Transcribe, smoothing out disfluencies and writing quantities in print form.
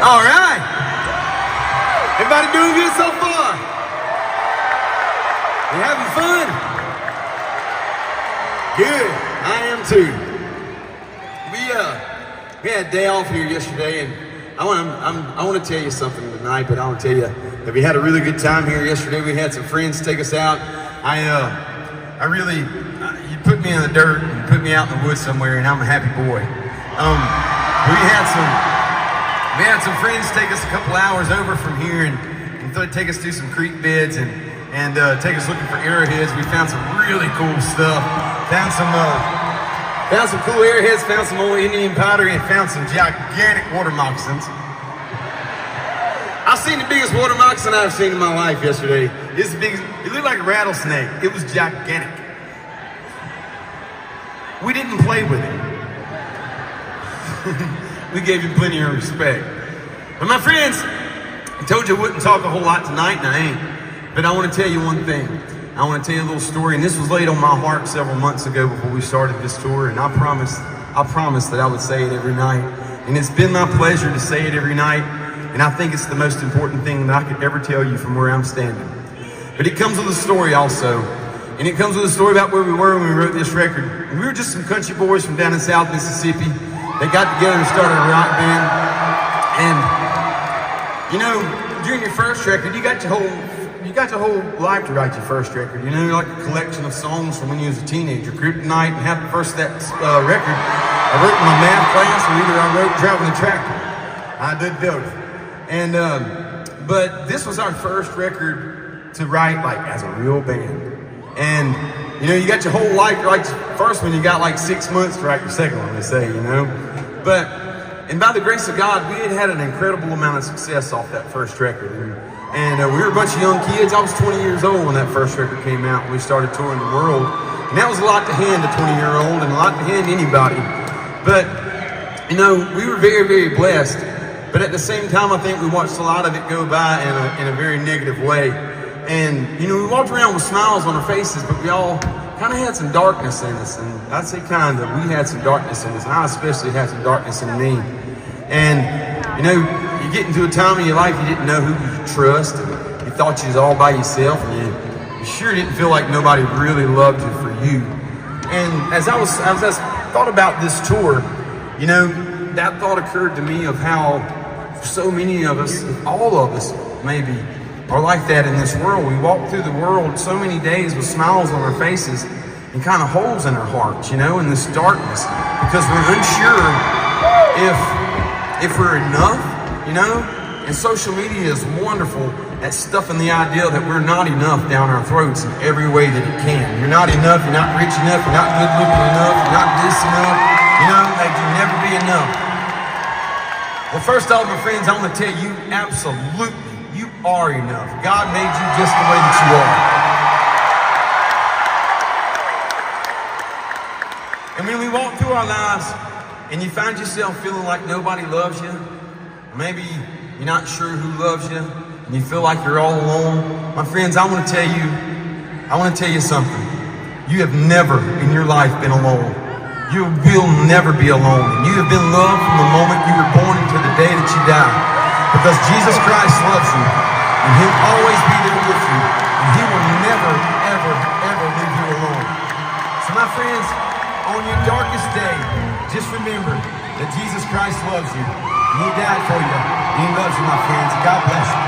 All right. Everybody doing good so far? You having fun? Good. I am too. We had a day off here yesterday, and I want to tell you something tonight. But I want to tell you that we had a really good time here yesterday. We had some friends take us out. You put me in the dirt and put me out in the woods somewhere, and I'm a happy boy. We had some friends take us a couple hours over from here and take us through some creek beds and take us looking for arrowheads. We found some really cool stuff. Found some cool arrowheads, found some old Indian pottery, and found some gigantic water moccasins. I've seen the biggest water moccasin I've seen in my life yesterday. It's the biggest. It looked like a rattlesnake. It was gigantic. We didn't play with it. We gave you plenty of respect. But my friends, I told you I wouldn't talk a whole lot tonight, and I ain't. But I want to tell you one thing. I want to tell you a little story, and this was laid on my heart several months ago before we started this tour, and I promised that I would say it every night. And it's been my pleasure to say it every night, and I think it's the most important thing that I could ever tell you from where I'm standing. But it comes with a story also, and it comes with a story about where we were when we wrote this record. And we were just some country boys from down in South Mississippi. They got together and started a rock band, and you know, during your first record, you got your whole life to write your first record. You know, like a collection of songs from when you was a teenager. Kryptonite and half the first that record I wrote in my math class, or either I wrote Driving the Tractor. I did both. And but this was our first record to write like as a real band. And you know, you got your whole life to write your first one. You got like 6 months to write your second one, they say. You know, and by the grace of God, we had an incredible amount of success off that first record. And we were a bunch of young kids. I was 20 years old when that first record came out. We started touring the world. And that was a lot to hand a 20-year-old and a lot to hand anybody. But, you know, we were very, very blessed. But at the same time, I think we watched a lot of it go by in a very negative way. And, you know, we walked around with smiles on our faces, but we all kind of had some darkness in us. And I'd say kind of, we had some darkness in us. And I especially had some darkness in me. And, you know, you get into a time in your life you didn't know who you could trust, and you thought you was all by yourself, and you sure didn't feel like nobody really loved you for you. And as I thought about this tour, you know, that thought occurred to me of how so many of us, all of us maybe, are like that in this world. We walk through the world so many days with smiles on our faces and kind of holes in our hearts, you know, in this darkness, because we're unsure if we're enough, you know. And social media is wonderful at stuffing the idea that we're not enough down our throats in every way that it can. You're not enough, you're not rich enough, you're not good looking enough, you're not this enough, you know, like you'll never be enough. Well, first off, my friends, I'm gonna tell you, absolutely, you are enough. God made you just the way that you are. And when we walk through our lives and you find yourself feeling like nobody loves you, maybe you're not sure who loves you, and you feel like you're all alone, my friends, I want to tell you something. You have never in your life been alone. You will never be alone. And you have been loved from the moment you were born until the day that you die. Because Jesus Christ loves you, and He'll always be there with you, and He will never, ever, ever leave you alone. So my friends, on your darkest day, just remember that Jesus Christ loves you. He died for you. He loves you, my friends. God bless you.